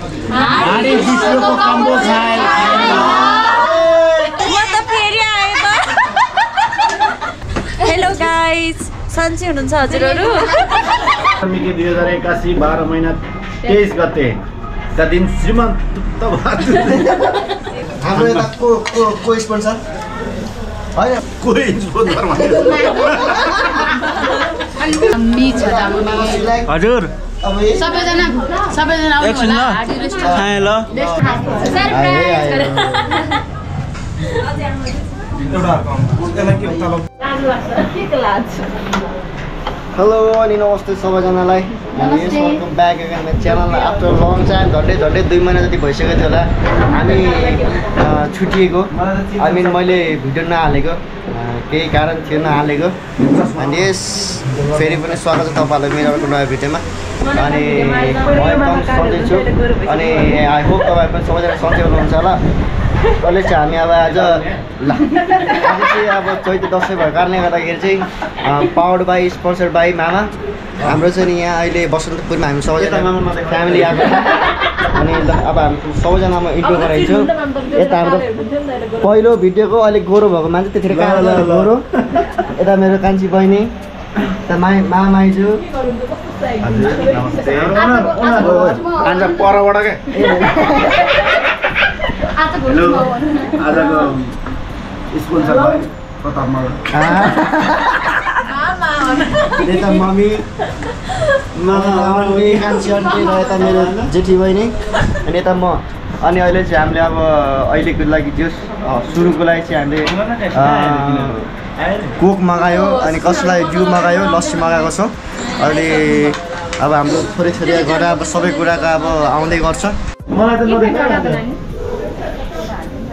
हाडी विश्वको कम्बो खाए म त फेरि आए त हेलो गाइस सन्चै हुनुहुन्छ हजुरहरु मिति 2081 12 महिना 23 गते का दिन श्रीमन्त हाम्रो यता को स्पोन्सर हैन कोही स्पोन्सर हजुर अब सबैजना आउनु होला हाडी रेस्टुरेन्ट खाए ल हेलो अनि नमस्ते सबैजनालाई welcome back again my channel after long time झन्डै 2 महिना जति भइसकेको थियो होला हामी छुटिएको आई मिन मैले भिडियो नहालेको केही कारण थियो नहालेको अनि यस फेरि पनि स्वागत छ तपाईँहरूलाई मेरो अर्को नयाँ भिडियोमा अनि म एकदम सन्चै छु अनि आई होप तपाईहरु पनि सबैजना सन्चै हुनुहुन्छ होला अहिले चाहिँ हामी अब आज चाहिँ अब चैते दसैँ भएको कारणले गर्दाखेरि चाहिँ पावर्ड बाई स्पोन्सर्ड बाई मामा हाम्रो चाहिँ यहाँ अहिले बसन्तपुरमा हामी सबैजना फ्यामिली आएको छ अनि अब हामी सबैजनामा इन्ट्रो गराइन्छु यता हाम्रो पहिलो भिडियोको अलिक गोरो भएको मान्छे त्यतिखेर कहाँ गोरो यता मेरो कान्छी बहिनी यता मामा माइजू नमस्ते आज परबाट के आजको स्पोन्सर भयो प्रताप मगर यता मम्मी कान्छी आन्टी र यता मेरो जेठी बहिनी अनि यता म अनि अहिले चाहिँ हामीले अब अहिलेको लागि जस सुरुको लागि चाहिँ हामीले कोक मगायो अनि कसैलाई जु मगायो लस्सी मगाएको छौँ अहिले अब हाम्रो थोरै थोरै गरेर अब सबै कुराको अब आउँदै गर्छ मलाई त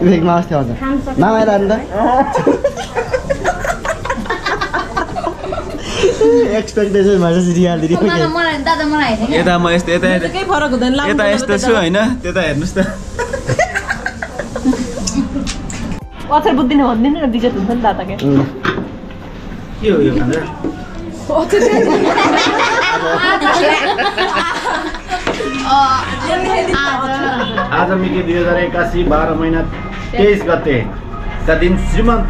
विवेकमा अस्ति हजुर नआएर अन्त एक्सपेक्टेसन भन्छ रियालिटी यता म यस्तो यता केही फरक हुँदैन यता यस्तो छु हैन त्यता हेर्नुस् त अक्षर बुझ्दिन भन्दिन न डिजेट हुन्छ नि दादा के के हो यो भनेर आज मिति 2081 12 महिना 23 गते का दिन श्रीमन्त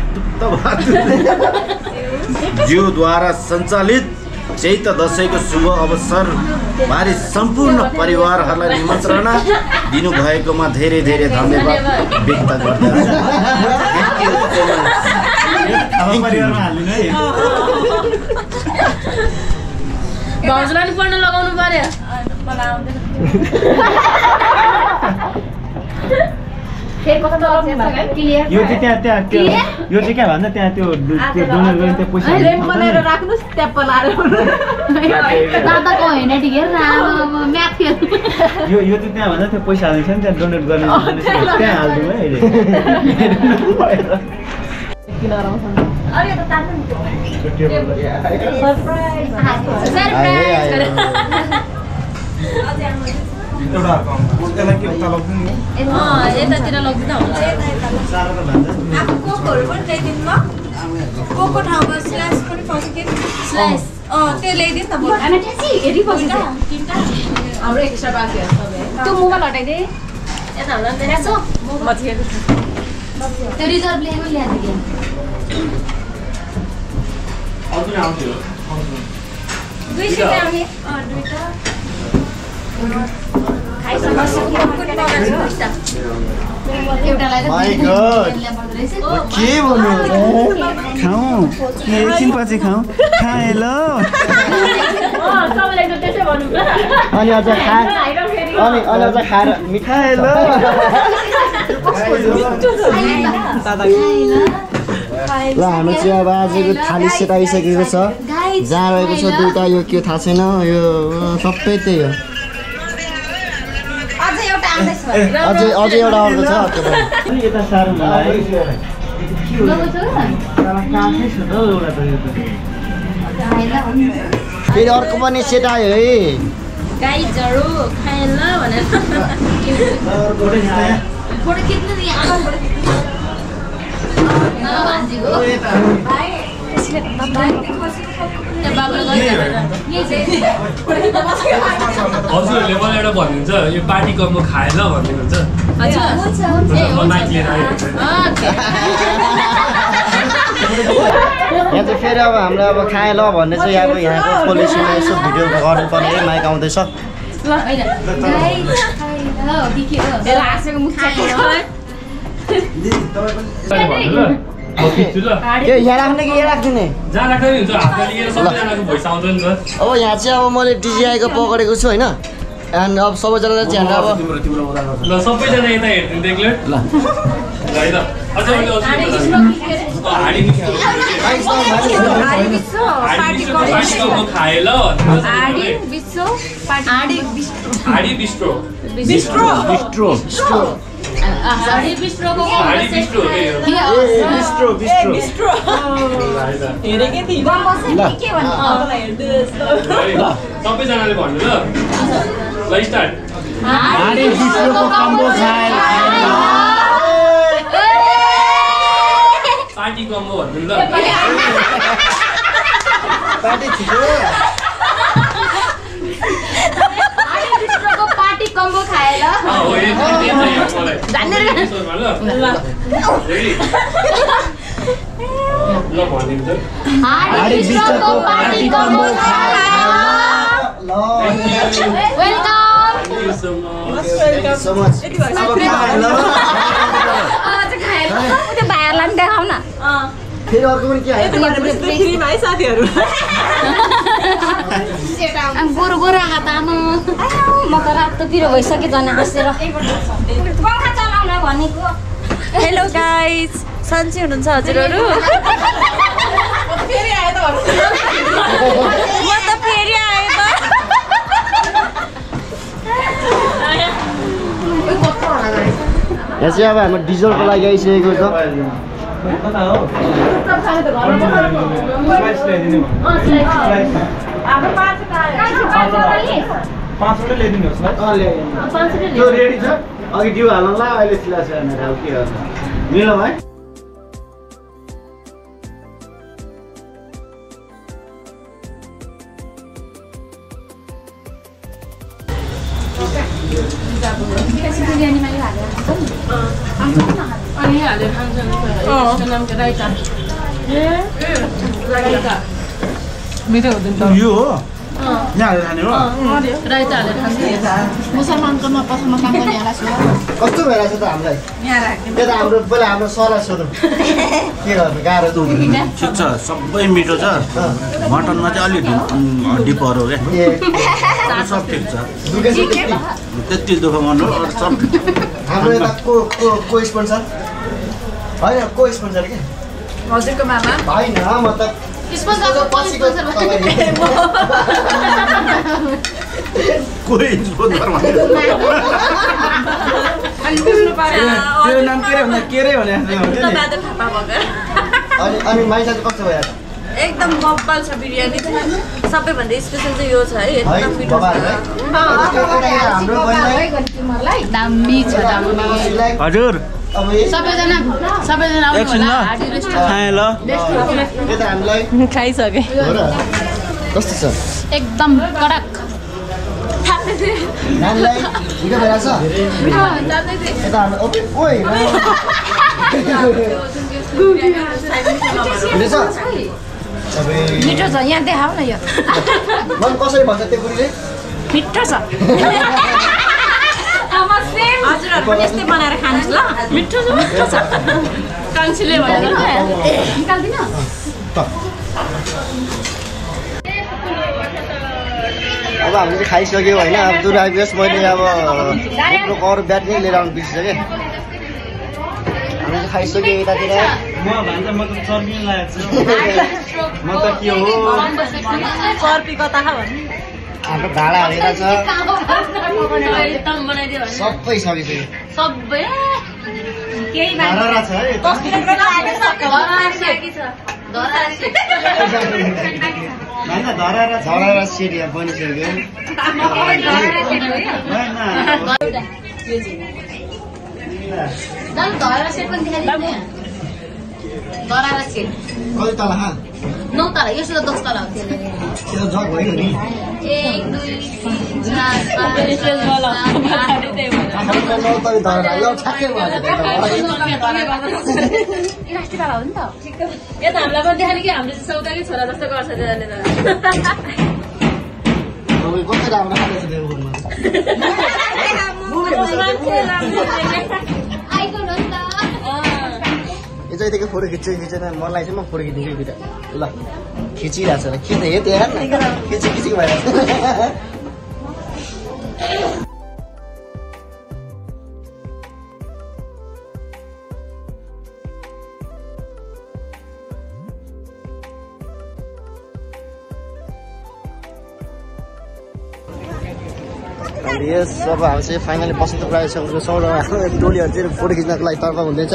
ज्यूद्वारा सञ्चालित चैत दशैंको शुभ अवसर भारी सम्पूर्ण परिवारहरूलाई निमन्त्रणा दिनुभएकोमा धेरै धेरै धन्यवाद व्यक्त गर्दछु भाउजूलाई नि पढ्न लगाउनु पर्यो यो चाहिँ त्यहाँ यो चाहिँ के भन्छ त्यहाँ त्यो डोनेट गर्ने त्यो पैसा रेम बनाएर राख्नुस् ट्याप लाएर दादाको हैन ठिकै म्याथ यो चाहिँ त्यहाँ भन्छ त्यो पैसा हाल्दैछ नि त्यहाँ डोनेट गर्ने त्यहाँ हाल्दिउँ है अहिले किन आउँछ अरे त तान्नु सरप्राइज एउटा त्यसलाई के उता लग्नु नि यतातिर लग्दिँदा हुन्छ आफू कोकोहरू पनि ल्याइदिनु म कोको ठाउँमा स्ल्यास पनि पाउँछ के स्लाइस त्यो ल्याइदिनु न बोल हामी चाहिँ हेरि बसेछ हाम्रो एक्स्ट्रा बाँकी छ त्यो मोबाइल हटाइदे यता होला नि यसो म थिएँ त्यो रिजर्भ ल्याएको ल्याइदिए दुई सिटा हामी दुईटा माइ गॉड के भन्नु खाऊ एकछिनपछि खाऊ खाए ल सबैलाई त त्यसै भन्नु ल अनि अझ खाएर मिठाई ल ल हाम्रो चाहिँ अब आजको थाली सेट आइसकेको छ जहाँ रहेको छ दुईटा यो के थाहा छैन यो सबै त्यही हो अझै एउटा अर्को छ यता साह्रो मलाई फेरि अर्को पनि सेट आयो है गाइजहरु खाए ल भनेर फोटो खिच्नु नि हजुरहरूले मलाई एउटा भन्नुहुन्छ यो पार्टी कम्बो खाएन भनिदिनुहुन्छ माइक लिएर आएको यहाँ चाहिँ फेरि अब हाम्रो अब खाए ल भन्ने चाहिँ अब यहाँको पोलिसीमा यसो भिडियो गर्नुपर्ने है माइक आउँदैछ के यहाँ राख्ने कि यहाँ राखिदिने जहाँ राख्दै हुन्छ हातमा लिएर सबैजनाको भोइस आउँछ नि त अब यहाँ चाहिँ अब मैले डिजिआईको पकडेको छु होइन अनि अब सबैजनालाई चाहिँ अब ल सबैजना यता हेरिदिनु देख्यो ल है त अझ मैले हाडी बिस्ट्रो खाए ल हाडी बिस्ट्रो सबैजनाले भन्नु ल ल स्टार्ट हाडी बिस्ट्रोको कम्बो खाए पार्टी कम्बो भन्नु ल पार्टी छिटो पार्टी कम्बो खाएर हो यो चाहिँ मलाई ल भनिदिन्छ हाडी बिस्ट्रोको पार्टी कम्बो खाएर welcome Thank you so much. so much अब खाए ल त्यो भाइहरूलाई पनि देखाउ न फेरि अर्को पनि के आयो गोरो गोरो आँखा तामा म त रातो पिरो भइसक्यो झन् बसेर पङ्खा चलाउन भनेको हेलो गाइज सन्चै हुनुहुन्छ हजुरहरू म त फेरि आएँ त यहाँ चाहिँ अब हाम्रो डिजलको लागि आइसकेको छ कता हो स्लाइस ल्याइदिनु पाँचवटै ल्याइदिनुहोस् ल त्यो रेडी छ अघि डिउ हाल्नु ल अहिले सिलास हेर्नु अब के गर्छ मिलो भाइ बिरयानीमा यो हालेर अनि हालेर खान्छ नि नामको राइता मिठो हुँदैन यो हो यहाँ हालेर खाने हो राइता हालेर खान्छ मुसलमानको पसलमा काम गर्ने होला कस्तो भइरहेछ त हामीलाई त्यो त हाम्रो पहिला हाम्रो सरलाई सोधौँ के गर्नु गाह्रो त ठिक छ सबै मिठो छ मटनमा चाहिँ अलिक हड्डी परो क्या सब ठिक छ त्यति दुःख गर्नु अरू सब हाम्रो यता को स्पोन्सर होइन को स्पोन्सर के हजुरको मामा होइन मतलब कोही स्पोन्सरमा त्यो नाम के रे भन्दा के रे भने अनि माइसा चाहिँ कस्तो भइरहेको एकदम बब्बल छ बिरयानी सबैभन्दा स्पेसल चाहिँ यो छ है एकदम मिठो छ हाम्रो बहिनीलाई दामी छ हजुर अब सबैजना आउनु एकछिन होला ल हाडी खाएँ ल यता हामीलाई खाइसके हो र कस्तो छ एकदम कडक नानीलाई मिठो भइरहेछ यता हाम्रो ओइ मिठो छ मिठो छ यहाँ देखाउ न यो मन कसरी भन्छ त्यो बुढीले मिठो छ हजुरहरू पनि यस्तै बनाएर खानुहोस् ल मिठो छ कान्छीले भनेर निकाल्दिन अब हामीले चाहिँ खाइसक्यो होइन अब दुर आइपुगोस् मैले अब अरू ब्याट नै लिएर आउनु बिर्सेँ क्या हामीले चाहिँ खाइसक्यो यतातिर म भन्छ म त चर्बिन लागेको छु म त के हो चर्पी कता भन्नु हाम्रो भाडा हालेर छ सबै सकिसक्यो सबै केही धरहरा छ है धरहरा सेट यहाँ बनिसक्यो धरा सेट पनि देखाइदिनु धरा सेट कति तल 9 तला यसो त 10 तला हुन्छ त्यो जग भयो नि 1 2 3 4 5 राष्ट्रिय तला हो नि त यो त हामीलाई पनि देखाले कि हामीले सौदाकै छोरा जस्तो गर्छ त्यसले त कति राम्रो खाँदैछ त्यो फोनमा आइफोन हो नि त यो चाहिँ यतिकै फोटो खिच्दैन मलाई चाहिँ म फोटो खिचिदिन्छु बिटा ल खिचिरहेको छ ल के त हे त्यो हेर न खिची भइरहेको यस अब हामी चाहिँ फाइनली बसन्त प्रायसँग सौरामा टोलीहरू चाहिँ फोटो खिच्नको लागि तर्फ हुँदैछ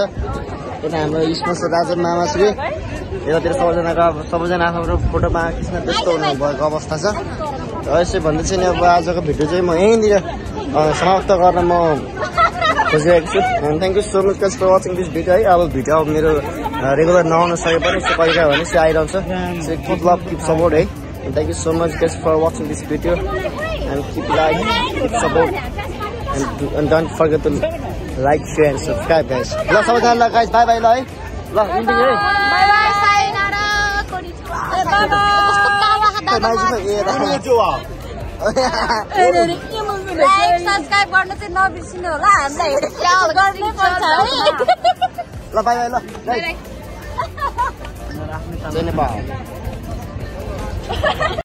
यता हाम्रो स्पोन्सर राजा मामाश्री यतातिर सबैजना आफ्नो फोटोमा खिच्न व्यस्त हुनुभएको अवस्था छ र यसै भन्दै चाहिँ अब आजको भिडियो चाहिँ म यहीँनिर समाप्त गर्न म खोजिरहेको छु and thank you so much guys for watching this video है अब भिडियो अब मेरो रेगुलर नआउन सके पनि यस्तो कहिले भने चाहिँ आइरहन्छ किप लभ किप सपोर्ट है and thank you so much guys for watching this video and keep like keep support and don't forget to like share and subscribe guys ल सबैजनालाई guys bye bye ल है ल इन्डिङ है bye bye sayonara konnichiwa bye bye like subscribe गर्न चाहिँ नबिर्सिनु होला हामीलाई हेरेर ख्याल गर्नै पर्छ है ल बाइ बाइ ल जय नेपाल